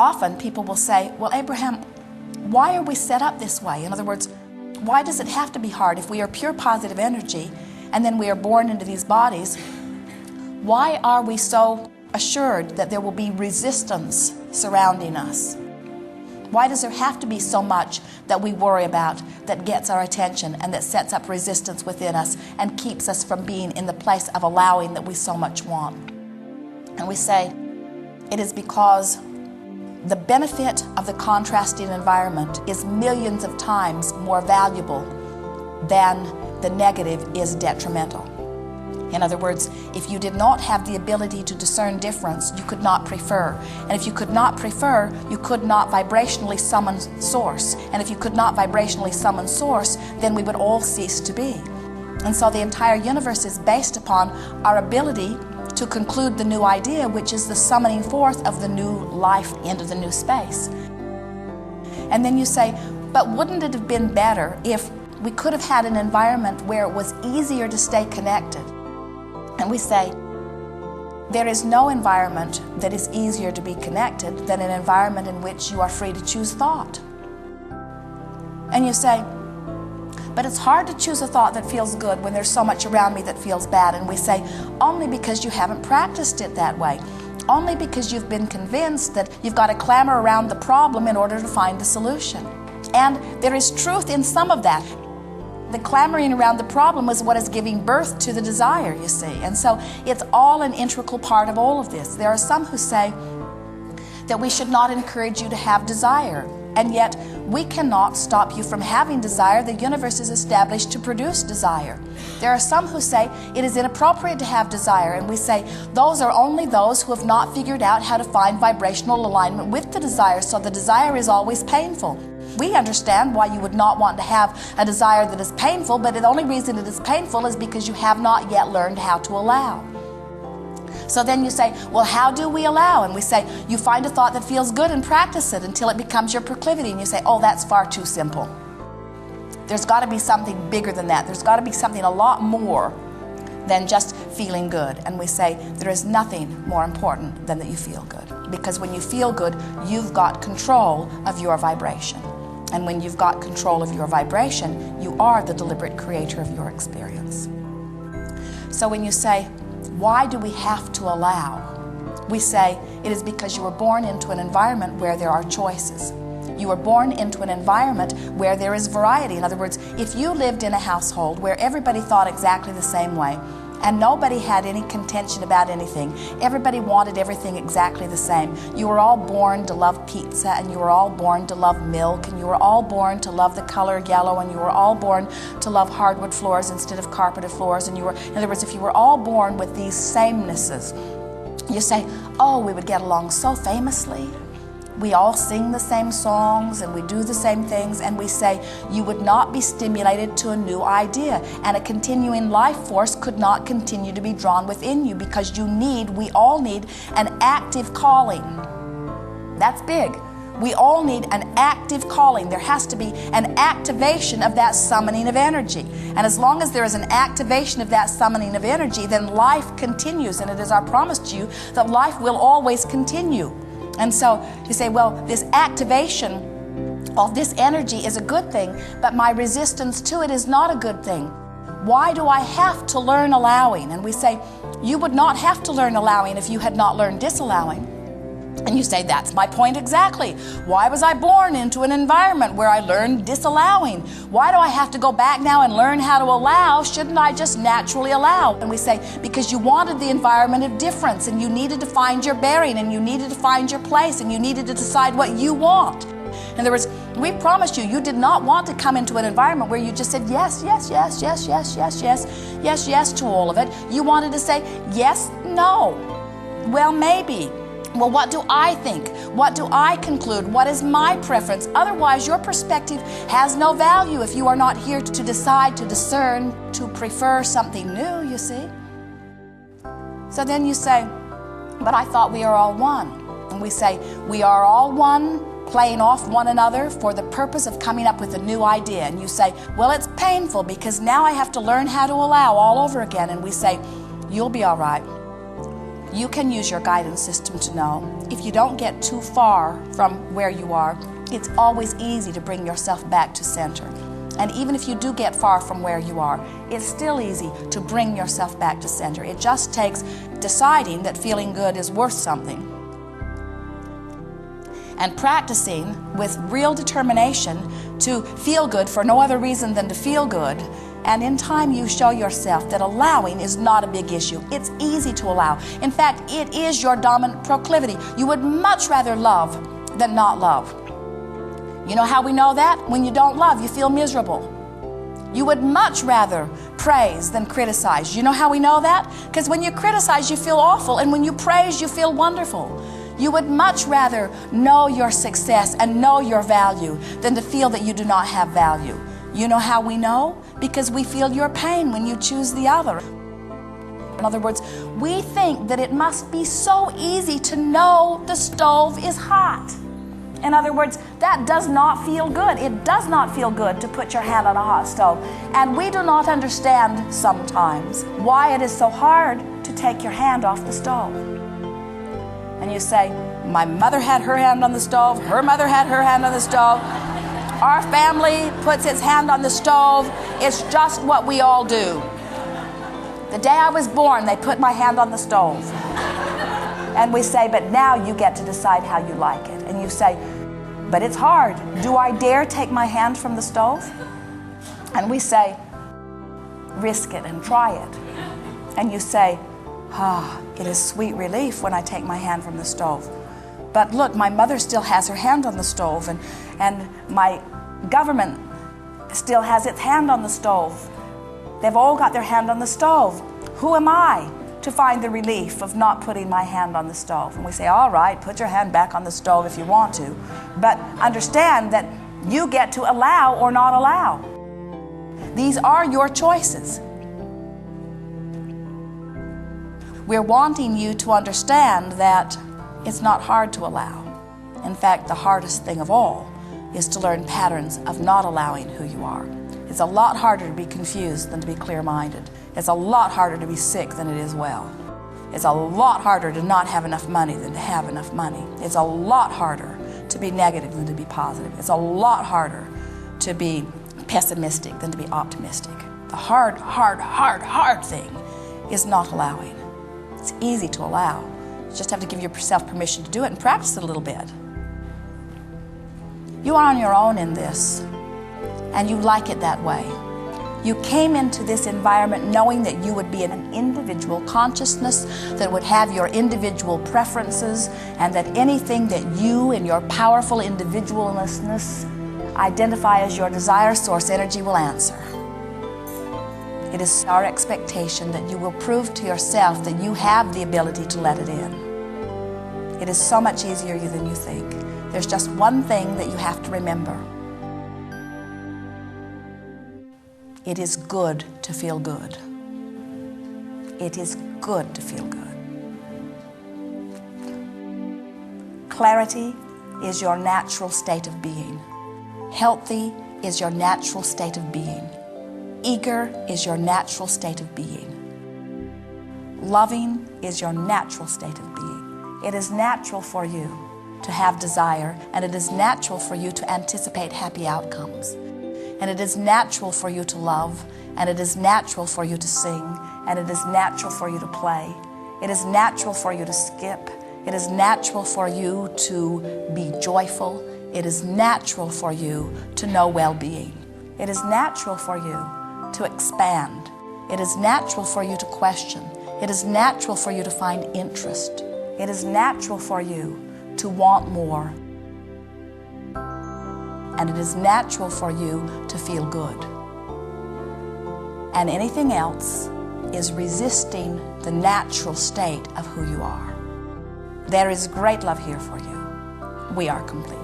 often people will say, well, Abraham, why are we set up this way? In other words, why does it have to be hard? If we are pure positive energy and then we are born into these bodies, why are we so assured that there will be resistance surrounding us? Why does there have to be so much that we worry about that gets our attention and that sets up resistance within us and keeps us from being in the place of allowing that we so much want? And we say, it is because the benefit of the contrasting environment is millions of times more valuable than the negative is detrimental. In other words, if you did not have the ability to discern difference, you could not prefer. And if you could not prefer, you could not vibrationally summon source. And if you could not vibrationally summon source, then we would all cease to be. And so the entire universe is based upon our ability to conclude the new idea, which is the summoning forth of the new life into the new space. And then you say, but wouldn't it have been better if we could have had an environment where it was easier to stay connected? And we say, there is no environment that is easier to be connected than an environment in which you are free to choose thought. And you say, but it's hard to choose a thought that feels good when there's so much around me that feels bad. And we say, only because you haven't practiced it that way. Only because you've been convinced that you've got to clamor around the problem in order to find the solution. And there is truth in some of that. The clamoring around the problem is what is giving birth to the desire, you see. And so it's all an integral part of all of this. There are some who say that we should not encourage you to have desire. And yet, we cannot stop you from having desire. The universe is established to produce desire. There are some who say it is inappropriate to have desire, and we say those are only those who have not figured out how to find vibrational alignment with the desire, so the desire is always painful. We understand why you would not want to have a desire that is painful, but the only reason it is painful is because you have not yet learned how to allow. So then you say, well, how do we allow? And we say, you find a thought that feels good and practice it until it becomes your proclivity. And you say, oh, that's far too simple. There's got to be something bigger than that. There's got to be something a lot more than just feeling good. And we say, there is nothing more important than that you feel good. Because when you feel good, you've got control of your vibration. And when you've got control of your vibration, you are the deliberate creator of your experience. So when you say, why do we have to allow? We say, it is because you were born into an environment where there are choices. You were born into an environment where there is variety. In other words, if you lived in a household where everybody thought exactly the same way, and nobody had any contention about anything, everybody wanted everything exactly the same. You were all born to love pizza, and you were all born to love milk, and you were all born to love the color yellow, and you were all born to love hardwood floors instead of carpeted floors, and you were, in other words, if you were all born with these samenesses, you say, oh, we would get along so famously. We all sing the same songs and we do the same things, and we say you would not be stimulated to a new idea, and a continuing life force could not continue to be drawn within you, because we all need an active calling. That's big. We all need an active calling. There has to be an activation of that summoning of energy. And as long as there is an activation of that summoning of energy, then life continues, and it is our promise to you that life will always continue. And so you say, well, this activation of this energy is a good thing, but my resistance to it is not a good thing. Why do I have to learn allowing? And we say, you would not have to learn allowing if you had not learned disallowing. And you say, that's my point exactly. Why was I born into an environment where I learned disallowing? Why do I have to go back now and learn how to allow? Shouldn't I just naturally allow? And we say, because you wanted the environment of difference, and you needed to find your bearing, and you needed to find your place, and you needed to decide what you want. In other words, we promised you, you did not want to come into an environment where you just said yes, yes, yes, yes, yes, yes, yes, yes, yes to all of it. You wanted to say yes, no, well, maybe. Well, what do I think? What do I conclude? What is my preference? Otherwise, your perspective has no value if you are not here to decide, to discern, to prefer something new, you see. So then you say, but I thought we are all one. And we say, we are all one, playing off one another for the purpose of coming up with a new idea. And you say, well, it's painful because now I have to learn how to allow all over again. And we say, you'll be all right. you can use your guidance system to know if you don't get too far from where you are, it's always easy to bring yourself back to center. And even if you do get far from where you are, it's still easy to bring yourself back to center. It just takes deciding that feeling good is worth something and practicing with real determination to feel good for no other reason than to feel good. And in time, you show yourself that allowing is not a big issue. It's easy to allow. In fact, it is your dominant proclivity. You would much rather love than not love. You know how we know that? When you don't love, you feel miserable. You would much rather praise than criticize. You know how we know that? Because when you criticize, you feel awful, and when you praise, you feel wonderful. You would much rather know your success and know your value than to feel that you do not have value. You know how we know? Because we feel your pain when you choose the other. In other words, we think that it must be so easy to know the stove is hot. In other words, that does not feel good. It does not feel good to put your hand on a hot stove. And we do not understand sometimes why it is so hard to take your hand off the stove. And you say, my mother had her hand on the stove, her mother had her hand on the stove, our family puts its hand on the stove, it's just what we all do. The day I was born, they put my hand on the stove. And we say, but now you get to decide how you like it. And you say, but it's hard. Do I dare take my hand from the stove? And we say, risk it and try it. And you say, it is sweet relief when I take my hand from the stove. But look, my mother still has her hand on the stove, and my government still has its hand on the stove. They've all got their hand on the stove. Who am I to find the relief of not putting my hand on the stove? And we say, all right, put your hand back on the stove if you want to, but understand that you get to allow or not allow. These are your choices. We're wanting you to understand that it's not hard to allow. In fact, the hardest thing of all is to learn patterns of not allowing who you are. It's a lot harder to be confused than to be clear-minded. It's a lot harder to be sick than it is well. It's a lot harder to not have enough money than to have enough money. It's a lot harder to be negative than to be positive. It's a lot harder to be pessimistic than to be optimistic. The hard thing is not allowing. It's easy to allow. You just have to give yourself permission to do it and practice it a little bit. You are on your own in this, and you like it that way. You came into this environment knowing that you would be in an individual consciousness that would have your individual preferences, and that anything that you in your powerful individualness identify as your desire source energy will answer. It is our expectation that you will prove to yourself that you have the ability to let it in. It is so much easier than you think. There's just one thing that you have to remember. It is good to feel good. It is good to feel good. Clarity is your natural state of being. Healthy is your natural state of being. Eager is your natural state of being. Loving is your natural state of being. It is natural for you to have desire, and it is natural for you to anticipate happy outcomes. And it is natural for you to love, and it is natural for you to sing, and it is natural for you to play. It is natural for you to skip. It is natural for you to be joyful. It is natural for you to know well-being. It is natural for you to expand. It is natural for you to question. It is natural for you to find interest. It is natural for you to want more. And it is natural for you to feel good. And anything else is resisting the natural state of who you are. There is great love here for you. We are complete.